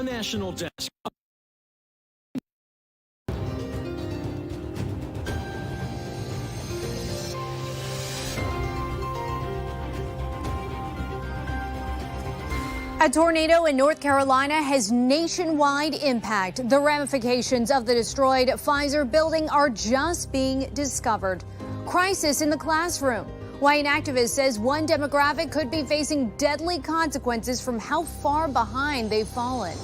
The National Desk. A tornado in North Carolina has nationwide impact. The ramifications of the destroyed Pfizer building are just being discovered. Crisis in the classroom. Why an activist says one demographic could be facing deadly consequences from how far behind they've fallen.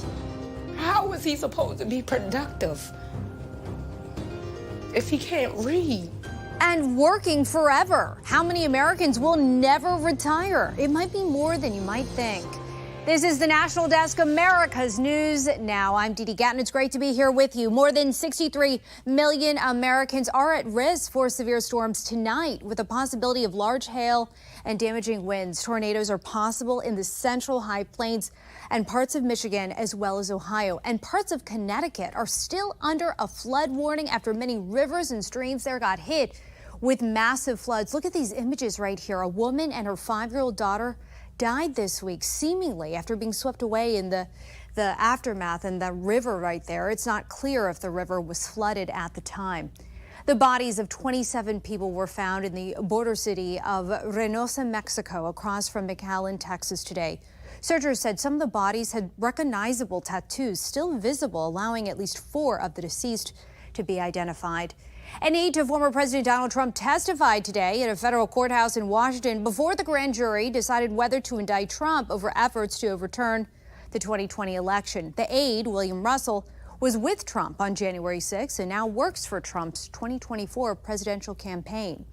How is he supposed to be productive if he can't read? And working forever. How many Americans will never retire? It might be more than you might think. This is the National Desk, America's News Now. I'm Dee Dee Gatton. It's great to be here with you. More than 63 million Americans are at risk for severe storms tonight, with a possibility of large hail and damaging winds. Tornadoes are possible in the central high plains and parts of Michigan, as well as Ohio. And parts of Connecticut are still under a flood warning after many rivers and streams there got hit with massive floods. Look at these images right here. A woman and her 5-year-old daughter died this week, seemingly after being swept away in the aftermath in the river right there. It's not clear if the river was flooded at the time. The bodies of 27 people were found in the border city of Reynosa, Mexico, across from McAllen, Texas today. Searchers said some of the bodies had recognizable tattoos still visible, allowing at least 4 of the deceased to be identified. An aide to former President Donald Trump testified today at a federal courthouse in Washington before the grand jury decided whether to indict Trump over efforts to overturn the 2020 election. The aide, William Russell, was with Trump on January 6 and now works for Trump's 2024 presidential campaign.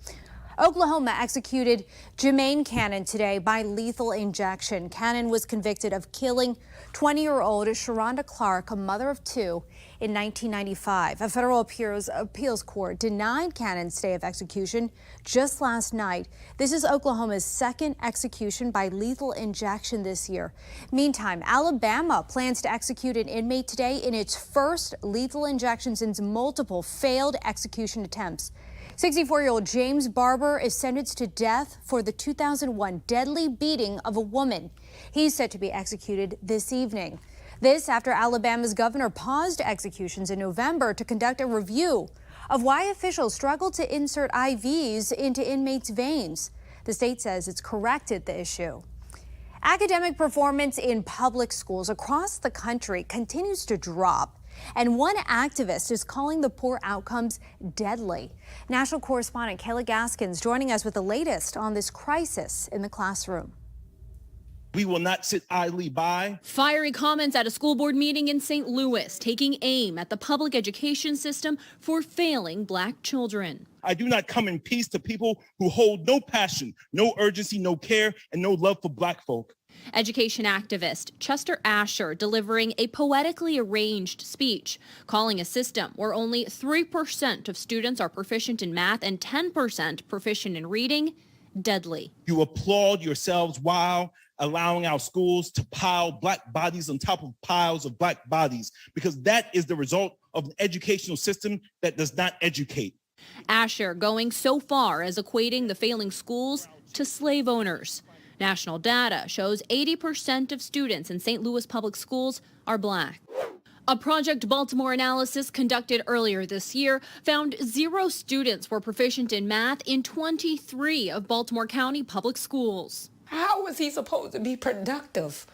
Oklahoma executed Jermaine Cannon today by lethal injection. Cannon was convicted of killing 20-year-old Sharonda Clark, a mother of 2, in 1995. A federal appeals court denied Cannon's stay of execution just last night. This is Oklahoma's second execution by lethal injection this year. Meantime, Alabama plans to execute an inmate today in its first lethal injection since multiple failed execution attempts. 64-year-old James Barber is sentenced to death for the 2001 deadly beating of a woman. He's set to be executed this evening. This after Alabama's governor paused executions in November to conduct a review of why officials struggled to insert IVs into inmates' veins. The state says it's corrected the issue. Academic performance in public schools across the country continues to drop, and one activist is calling the poor outcomes deadly. National correspondent Kayla Gaskins joining us with the latest on this crisis in the classroom. We will not sit idly by. Fiery comments at a school board meeting in St. Louis, taking aim at the public education system for failing Black children. I do not come in peace to people who hold no passion, no urgency, no care, and no love for Black folk. Education activist Chester Asher delivering a poetically arranged speech, calling a system where only 3% of students are proficient in math and 10% proficient in reading deadly. You applaud yourselves while allowing our schools to pile Black bodies on top of piles of Black bodies, because that is the result of an educational system that does not educate. Asher going so far as equating the failing schools to slave owners. National data shows 80% of students in St. Louis public schools are Black. A Project Baltimore analysis conducted earlier this year found 0 students were proficient in math in 23 of Baltimore County public schools. How is he supposed to be productive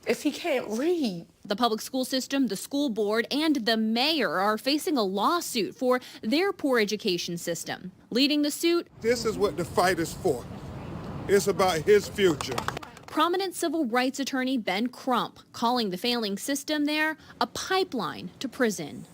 if he can't read? The public school system, the school board, and the mayor are facing a lawsuit for their poor education system. Leading the suit, this is what the fight is for. It's about his future. Prominent civil rights attorney Ben Crump calling the failing system there a pipeline to prison.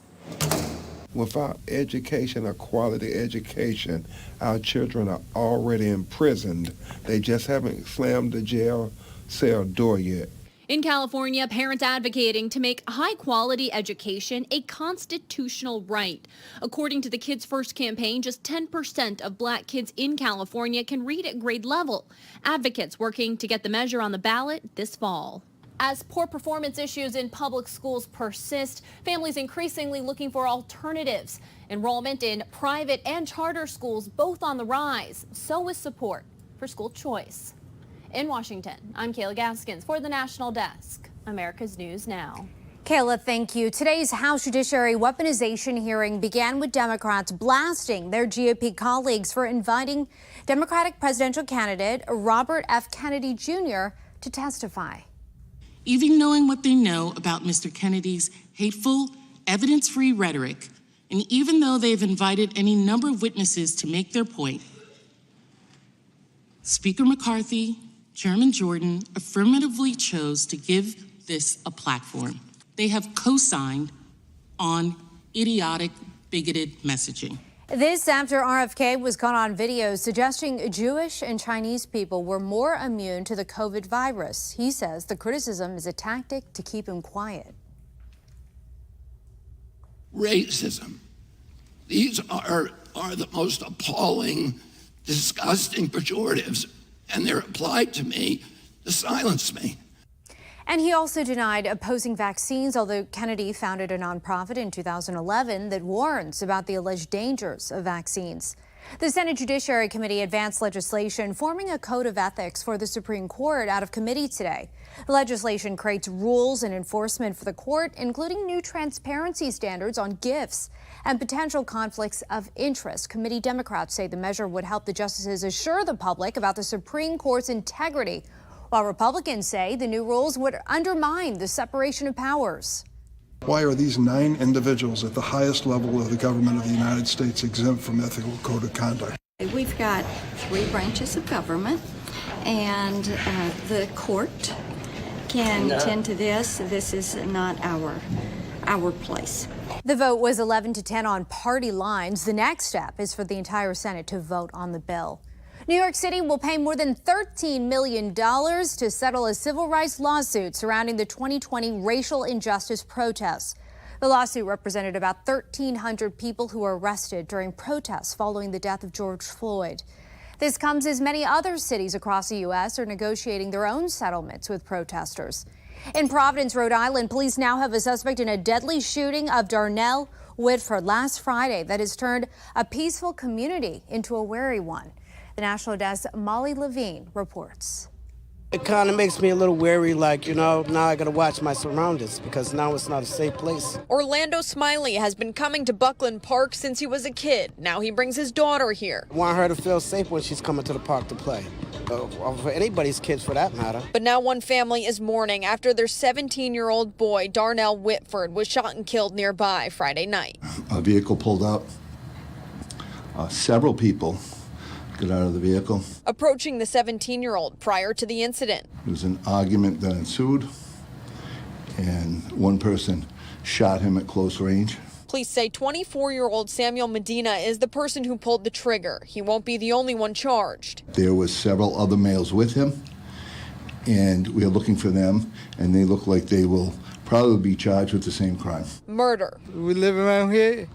Without education, a quality education, our children are already imprisoned. They just haven't slammed the jail cell door yet. In California, parents advocating to make high-quality education a constitutional right. According to the Kids First campaign, just 10% of Black kids in California can read at grade level. Advocates working to get the measure on the ballot this fall. As poor performance issues in public schools persist, families increasingly looking for alternatives. Enrollment in private and charter schools both on the rise. So is support for school choice. In Washington, I'm Kayla Gaskins for the National Desk. America's News Now. Kayla, thank you. Today's House Judiciary weaponization hearing began with Democrats blasting their GOP colleagues for inviting Democratic presidential candidate Robert F. Kennedy Jr. to testify. Even knowing what they know about Mr. Kennedy's hateful, evidence-free rhetoric, and even though they've invited any number of witnesses to make their point, Speaker McCarthy, Chairman Jordan affirmatively chose to give this a platform. They have co-signed on idiotic, bigoted messaging. This after RFK was caught on video suggesting Jewish and Chinese people were more immune to the COVID virus. He says the criticism is a tactic to keep him quiet. Racism. These are the most appalling, disgusting pejoratives, and they're applied to me to silence me. And he also denied opposing vaccines, although Kennedy founded a nonprofit in 2011 that warns about the alleged dangers of vaccines. The Senate Judiciary Committee advanced legislation forming a code of ethics for the Supreme Court out of committee today. The legislation creates rules and enforcement for the court, including new transparency standards on gifts and potential conflicts of interest. Committee Democrats say the measure would help the justices assure the public about the Supreme Court's integrity, while Republicans say the new rules would undermine the separation of powers. Why are these 9 individuals at the highest level of the government of the United States exempt from ethical code of conduct? We've got 3 branches of government, and the court can tend to this. This is not our place. The vote was 11-10 on party lines. The next step is for the entire Senate to vote on the bill. New York City will pay more than $13 million to settle a civil rights lawsuit surrounding the 2020 racial injustice protests. The lawsuit represented about 1,300 people who were arrested during protests following the death of George Floyd. This comes as many other cities across the U.S. are negotiating their own settlements with protesters. In Providence, Rhode Island, police now have a suspect in a deadly shooting of Darnell Whitford last Friday that has turned a peaceful community into a wary one. The National Desk Molly Levine reports. It kind of makes me a little wary, now I got to watch my surroundings because now it's not a safe place. Orlando Smiley has been coming to Buckland Park since he was a kid. Now he brings his daughter here. I want her to feel safe when she's coming to the park to play. For anybody's kids, for that matter. But now one family is mourning after their 17-year-old boy, Darnell Whitford, was shot and killed nearby Friday night. A vehicle pulled up. Several people get out of the vehicle. Approaching the 17-year-old prior to the incident. There was an argument that ensued, and one person shot him at close range. Police say 24-year-old Samuel Medina is the person who pulled the trigger. He won't be the only one charged. There was several other males with him, and we are looking for them, and they look like they will probably be charged with the same crime. Murder. We live around here.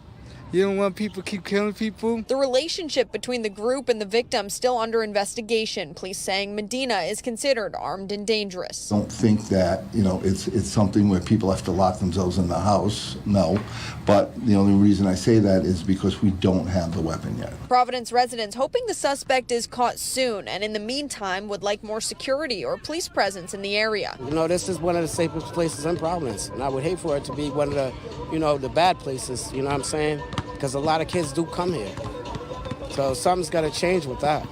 You don't want people keep killing people. The relationship between the group and the victim still under investigation. Police saying Medina is considered armed and dangerous. Don't think that, it's something where people have to lock themselves in the house. No. But the only reason I say that is because we don't have the weapon yet. Providence residents hoping the suspect is caught soon, and in the meantime would like more security or police presence in the area. This is one of the safest places in Providence, and I would hate for it to be one of the, the bad places, you know what I'm saying? Because a lot of kids do come here. So something's got to change with that.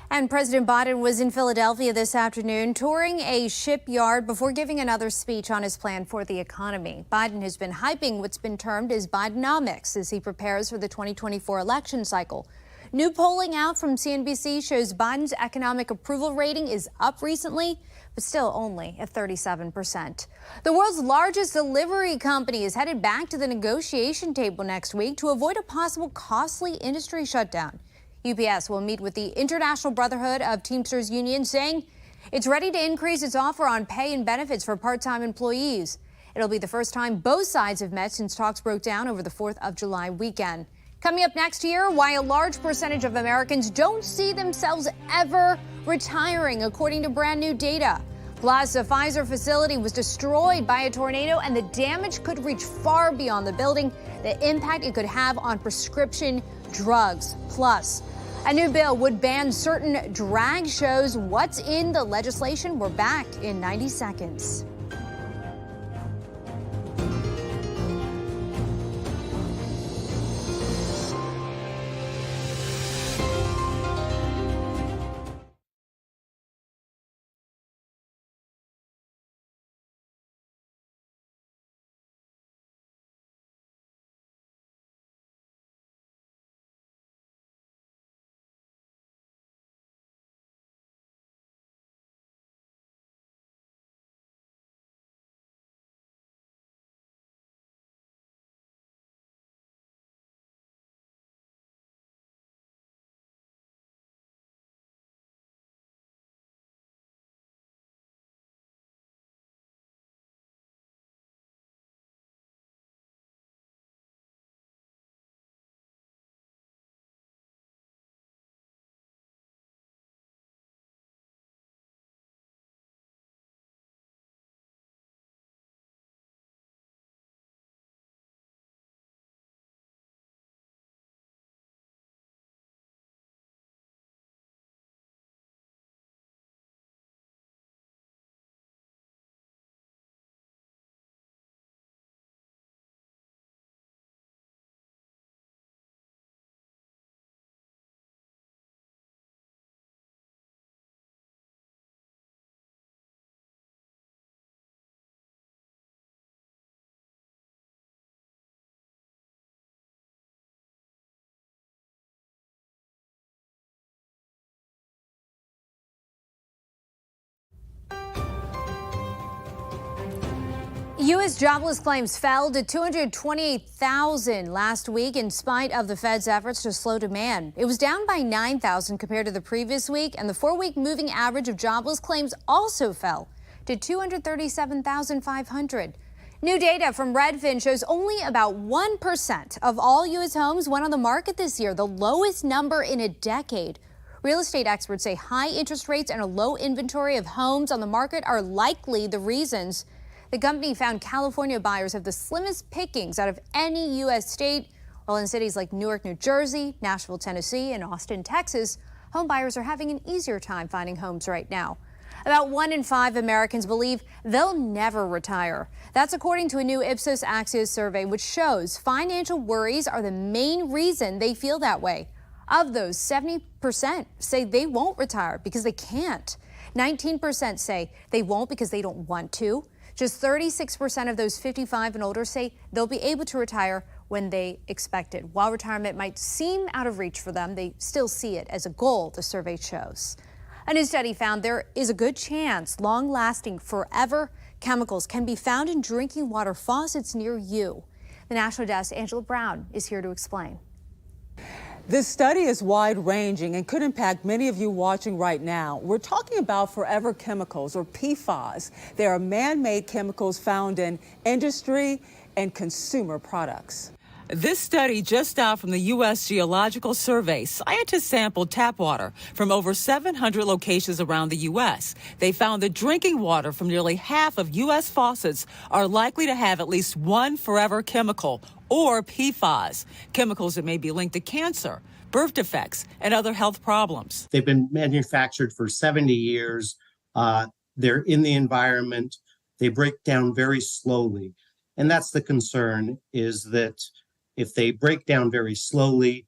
And President Biden was in Philadelphia this afternoon touring a shipyard before giving another speech on his plan for the economy. Biden has been hyping what's been termed as Bidenomics as he prepares for the 2024 election cycle. New polling out from CNBC shows Biden's economic approval rating is up recently, but still only at 37%. The world's largest delivery company is headed back to the negotiation table next week to avoid a possible costly industry shutdown. UPS will meet with the International Brotherhood of Teamsters Union, saying it's ready to increase its offer on pay and benefits for part-time employees. It'll be the first time both sides have met since talks broke down over the 4th of July weekend. Coming up next year, why a large percentage of Americans don't see themselves ever retiring, according to brand new data. Plus, a Pfizer facility was destroyed by a tornado, and the damage could reach far beyond the building, the impact it could have on prescription drugs. Plus, A new bill would ban certain drag shows. What's in the legislation? We're back in 90 seconds. U.S. jobless claims fell to 228,000 last week in spite of the Fed's efforts to slow demand. It was down by 9,000 compared to the previous week, and the 4-week moving average of jobless claims also fell to 237,500. New data from Redfin shows only about 1% of all U.S. homes went on the market this year, the lowest number in a decade. Real estate experts say high interest rates and a low inventory of homes on the market are likely the reasons. The company found California buyers have the slimmest pickings out of any U.S. state, while in cities like Newark, New Jersey, Nashville, Tennessee, and Austin, Texas, home buyers are having an easier time finding homes right now. About 1 in 5 Americans believe they'll never retire. That's according to a new Ipsos Axios survey, which shows financial worries are the main reason they feel that way. Of those, 70% say they won't retire because they can't. 19% say they won't because they don't want to. Just 36% of those 55 and older say they'll be able to retire when they expect it. While retirement might seem out of reach for them, they still see it as a goal, the survey shows. A new study found there is a good chance long-lasting, forever chemicals can be found in drinking water faucets near you. The National Desk, Angela Brown, is here to explain. This study is wide-ranging and could impact many of you watching right now. We're talking about forever chemicals, or PFAS. They are man-made chemicals found in industry and consumer products. This study just out from the U.S. Geological Survey. Scientists sampled tap water from over 700 locations around the U.S. They found that drinking water from nearly half of U.S. faucets are likely to have at least one forever chemical, or PFAS, chemicals that may be linked to cancer, birth defects, and other health problems. They've been manufactured for 70 years. They're in the environment. They break down very slowly. And that's the concern, is that if they break down very slowly,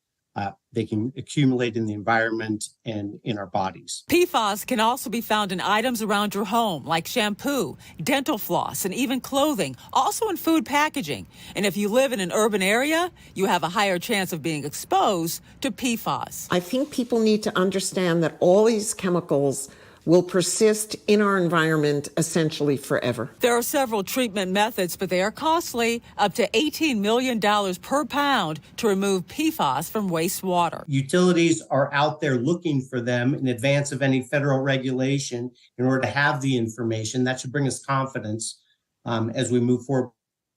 they can accumulate in the environment and in our bodies. PFAS can also be found in items around your home, like shampoo, dental floss, and even clothing, also in food packaging. And if you live in an urban area, you have a higher chance of being exposed to PFAS. I think people need to understand that all these chemicals will persist in our environment essentially forever. There are several treatment methods, but they are costly, up to $18 million per pound to remove PFAS from wastewater. Utilities are out there looking for them in advance of any federal regulation in order to have the information. That should bring us confidence as we move forward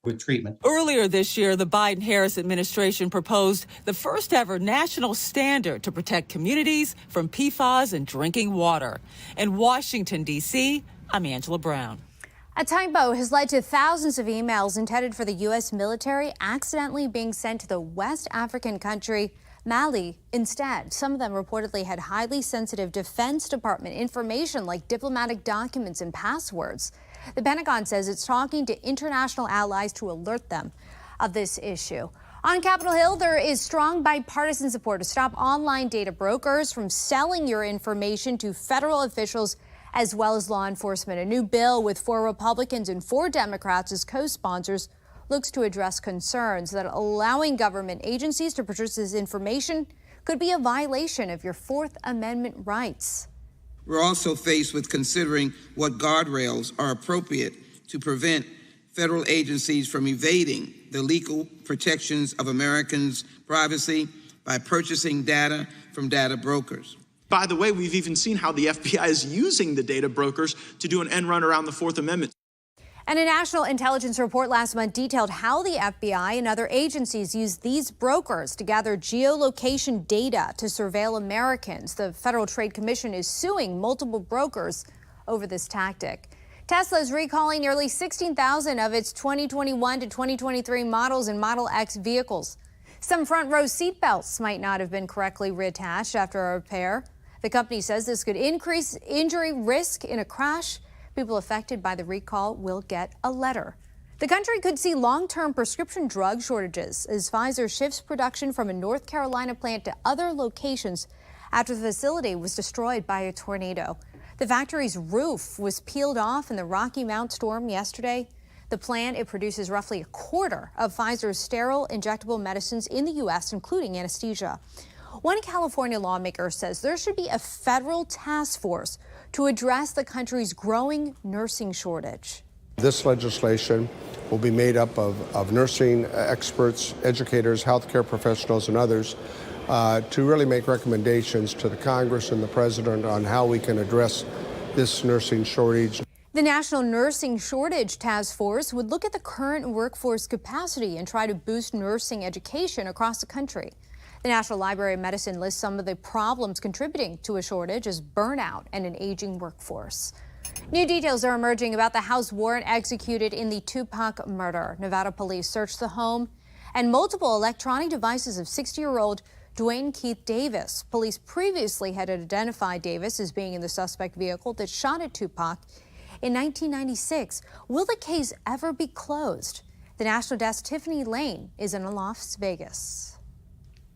with treatment. Earlier this year, the Biden-Harris administration proposed the first ever national standard to protect communities from PFAS in drinking water. In Washington, D.C., I'm Angela Brown. A typo has led to thousands of emails intended for the U.S. military accidentally being sent to the West African country Mali, instead, some of them reportedly had highly sensitive Defense Department information like diplomatic documents and passwords. The Pentagon says it's talking to international allies to alert them of this issue. On Capitol Hill, there is strong bipartisan support to stop online data brokers from selling your information to federal officials as well as law enforcement. A new bill with 4 Republicans and 4 Democrats as co-sponsors looks to address concerns that allowing government agencies to produce this information could be a violation of your Fourth Amendment rights. We're also faced with considering what guardrails are appropriate to prevent federal agencies from evading the legal protections of Americans' privacy by purchasing data from data brokers. By the way, we've even seen how the FBI is using the data brokers to do an end run around the Fourth Amendment. And a national intelligence report last month detailed how the FBI and other agencies use these brokers to gather geolocation data to surveil Americans. The Federal Trade Commission is suing multiple brokers over this tactic. Tesla is recalling nearly 16,000 of its 2021 to 2023 models and Model X vehicles. Some front row seatbelts might not have been correctly reattached after a repair. The company says this could increase injury risk in a crash. People affected by the recall will get a letter. The country could see long-term prescription drug shortages as Pfizer shifts production from a North Carolina plant to other locations after the facility was destroyed by a tornado. The factory's roof was peeled off in the Rocky Mount storm yesterday. The plant, it produces roughly a quarter of Pfizer's sterile injectable medicines in the U.S., including anesthesia. One California lawmaker says there should be a federal task force to address the country's growing nursing shortage. This legislation will be made up of nursing experts, educators, healthcare professionals, and others to really make recommendations to the Congress and the President on how we can address this nursing shortage. The National Nursing Shortage Task Force would look at the current workforce capacity and try to boost nursing education across the country. The National Library of Medicine lists some of the problems contributing to a shortage as burnout and an aging workforce. New details are emerging about the house warrant executed in the Tupac murder. Nevada police searched the home and multiple electronic devices of 60-year-old Dwayne Keith Davis. Police previously had identified Davis as being in the suspect vehicle that shot at Tupac in 1996. Will the case ever be closed? The National Desk Tiffany Lane is in Las Vegas.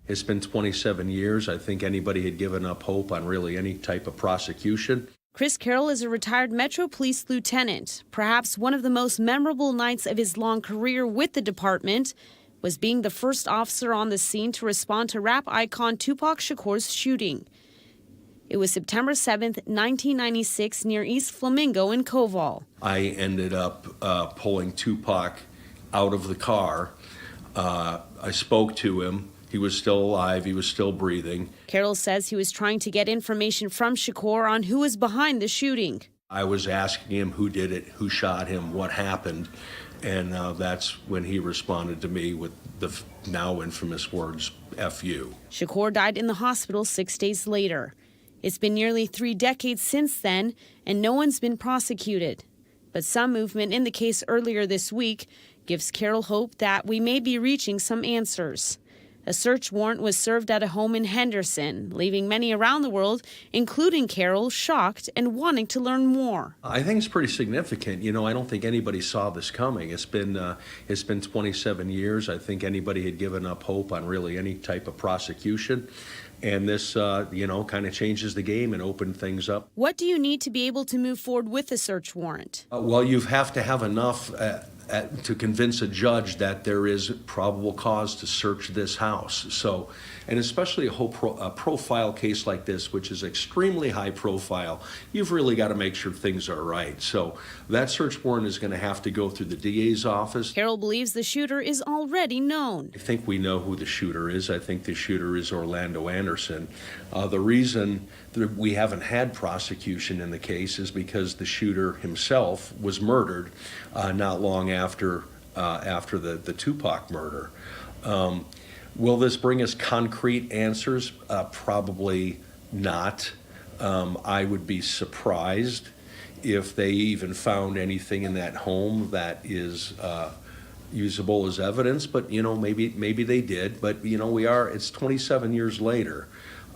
It's been 27 years. I think anybody had given up hope on really any type of prosecution. Chris Carroll is a retired Metro Police lieutenant. Perhaps one of the most memorable nights of his long career with the department was being the first officer on the scene to respond to rap icon Tupac Shakur's shooting. It was September 7th, 1996, near East Flamingo in Koval. I ended up pulling Tupac out of the car. I spoke to him. He was still alive. He was still breathing. Carroll says he was trying to get information from Shakur on who was behind the shooting. I was asking him who did it, who shot him, what happened, and that's when he responded to me with the now infamous words, F you. Shakur died in the hospital 6 days later. It's been nearly 3 decades since then, and no one's been prosecuted. But some movement in the case earlier this week gives Carroll hope that we may be reaching some answers. A search warrant was served at a home in Henderson, leaving many around the world, including Carroll, shocked and wanting to learn more. I think it's pretty significant. You know, I don't think anybody saw this coming. It's been 27 years. I think anybody had given up hope on really any type of prosecution. And this, kind of changes the game and opened things up. What do you need to be able to move forward with a search warrant? Well, you have to have enough to convince a judge that there is probable cause to search this house. So, and especially a profile case like this, which is extremely high profile, you've really got to make sure things are right. So that search warrant is going to have to go through the DA's office. Carroll believes the shooter is already known. I think we know who the shooter is. I think the shooter is Orlando Anderson. The reason that we haven't had prosecution in the case is because the shooter himself was murdered not long after the Tupac murder. Will this bring us concrete answers? Probably not. I would be surprised if they even found anything in that home that is usable as evidence, but maybe they did. But it's 27 years later.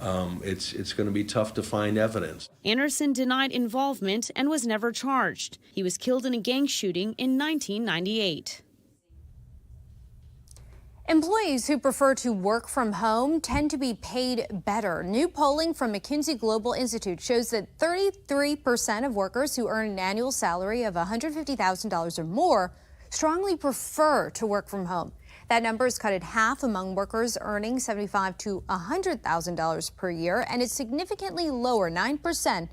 It's going to be tough to find evidence. Anderson denied involvement and was never charged. He was killed in a gang shooting in 1998. Employees who prefer to work from home tend to be paid better. New polling from McKinsey Global Institute shows that 33% of workers who earn an annual salary of $150,000 or more strongly prefer to work from home. That number is cut in half among workers earning $75,000 to $100,000 per year, and it's significantly lower, 9%,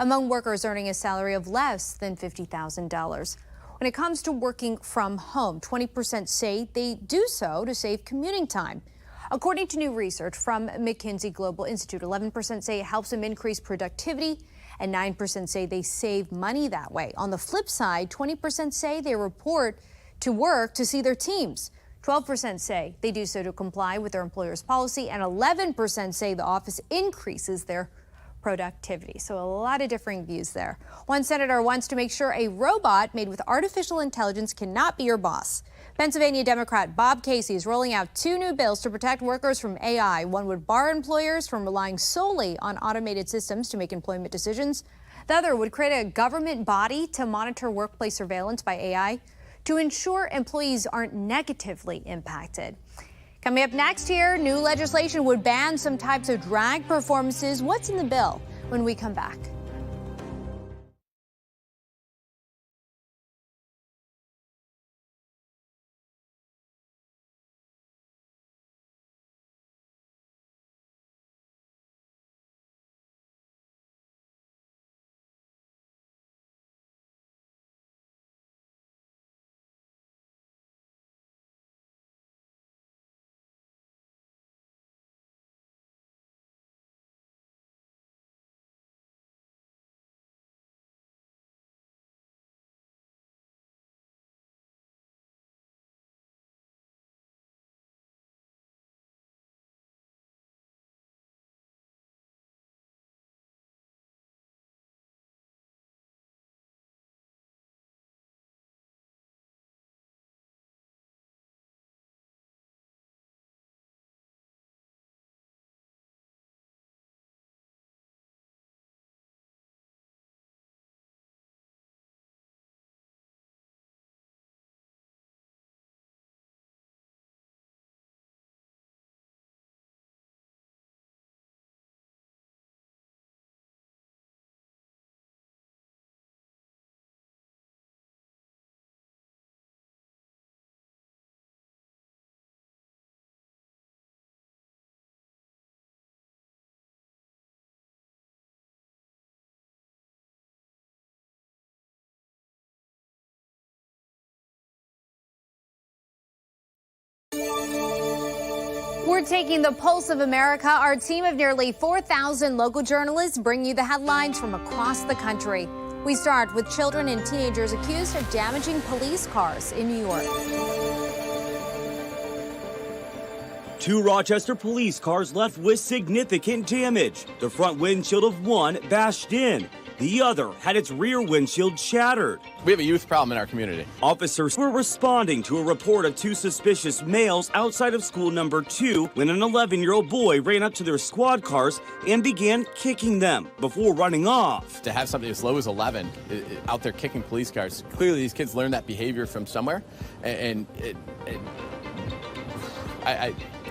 among workers earning a salary of less than $50,000. When it comes to working from home, 20% say they do so to save commuting time. According to new research from McKinsey Global Institute, 11% say it helps them increase productivity, and 9% say they save money that way. On the flip side, 20% say they report to work to see their teams. 12% say they do so to comply with their employer's policy, and 11% say the office increases their productivity. So a lot of differing views there. One senator wants to make sure a robot made with artificial intelligence cannot be your boss. Pennsylvania Democrat Bob Casey is rolling out 2 new bills to protect workers from AI. One would bar employers from relying solely on automated systems to make employment decisions. The other would create a government body to monitor workplace surveillance by AI to ensure employees aren't negatively impacted. Coming up next here, new legislation would ban some types of drag performances. What's in the bill when we come back? We're taking the pulse of America. Our team of nearly 4,000 local journalists bring you the headlines from across the country. We start with children and teenagers accused of damaging police cars in New York. 2 Rochester police cars left with significant damage. The front windshield of one bashed in. The other had its rear windshield shattered. We have a youth problem in our community. Officers were responding to a report of 2 suspicious males outside of school number 2 when an 11-year-old boy ran up to their squad cars and began kicking them before running off. To have something as low as 11 out there kicking police cars, clearly these kids learned that behavior from somewhere,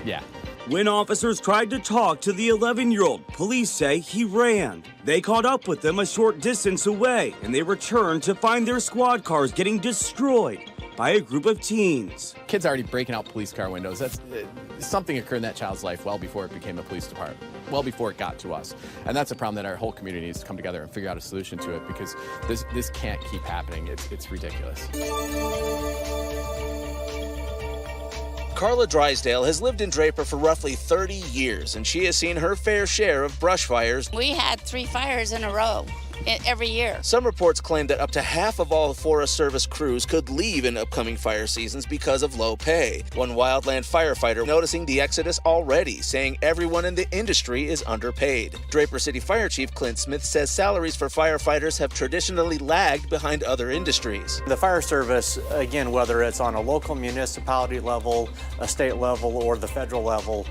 yeah. When officers tried to talk to the 11-year-old, police say he ran. They caught up with them a short distance away, and they returned to find their squad cars getting destroyed by a group of teens. Kids already breaking out police car windows. That's something occurred in that child's life well before it became a police department, well before it got to us. And that's a problem that our whole community needs to come together and figure out a solution to it, because this can't keep happening. It's ridiculous. Carla Drysdale has lived in Draper for roughly 30 years, and she has seen her fair share of brush fires. We had 3 fires in a row. every year. Some reports claim that up to half of all Forest Service crews could leave in upcoming fire seasons because of low pay. One wildland firefighter noticing the exodus already, saying everyone in the industry is underpaid. Draper City Fire Chief Clint Smith says salaries for firefighters have traditionally lagged behind other industries. The fire service, again, whether it's on a local municipality level, a state level, or the federal level,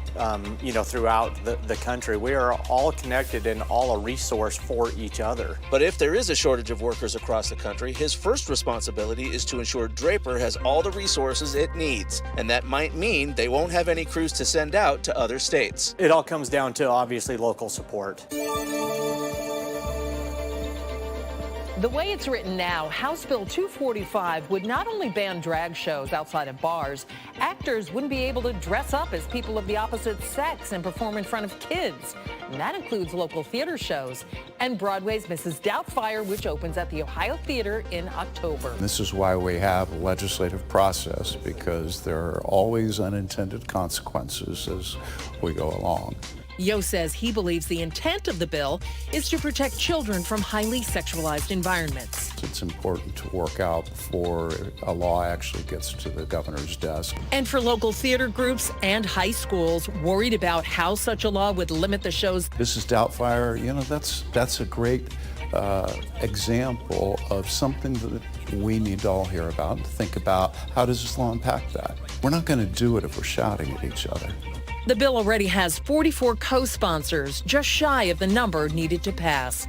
throughout the country, we are all connected and all a resource for each other. But if there is a shortage of workers across the country, his first responsibility is to ensure Draper has all the resources it needs. And that might mean they won't have any crews to send out to other states. It all comes down to, obviously, local support. The way it's written now, House Bill 245 would not only ban drag shows outside of bars, actors wouldn't be able to dress up as people of the opposite sex and perform in front of kids. And that includes local theater shows and Broadway's Mrs. Doubtfire, which opens at the Ohio Theater in October. This is why we have a legislative process, because there are always unintended consequences as we go along. Yo says he believes the intent of the bill is to protect children from highly sexualized environments. It's important to work out before a law actually gets to the governor's desk. And for local theater groups and high schools worried about how such a law would limit the show's. Mrs. Doubtfire, that's a great example of something that we need to all hear about and think about. How does this law impact that? We're not going to do it if we're shouting at each other. The bill already has 44 co-sponsors, just shy of the number needed to pass.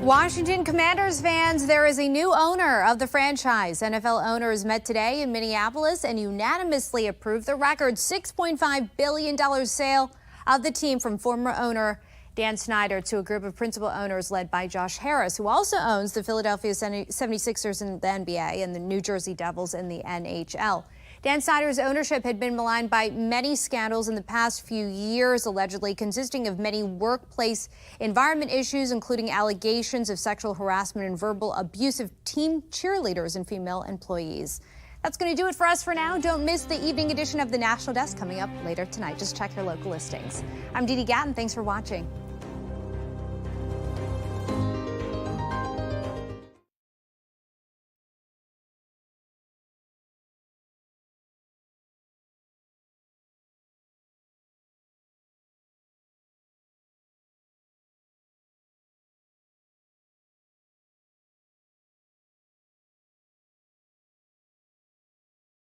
Washington Commanders fans, there is a new owner of the franchise. NFL owners met today in Minneapolis and unanimously approved the record $6.5 billion sale of the team from former owner Dan Snyder to a group of principal owners led by Josh Harris, who also owns the Philadelphia 76ers in the NBA and the New Jersey Devils in the NHL. Dan Snyder's ownership had been maligned by many scandals in the past few years, allegedly consisting of many workplace environment issues, including allegations of sexual harassment and verbal abuse of team cheerleaders and female employees. That's going to do it for us for now. Don't miss the evening edition of the National Desk coming up later tonight. Just check your local listings. I'm Dee Dee Gatton. Thanks for watching.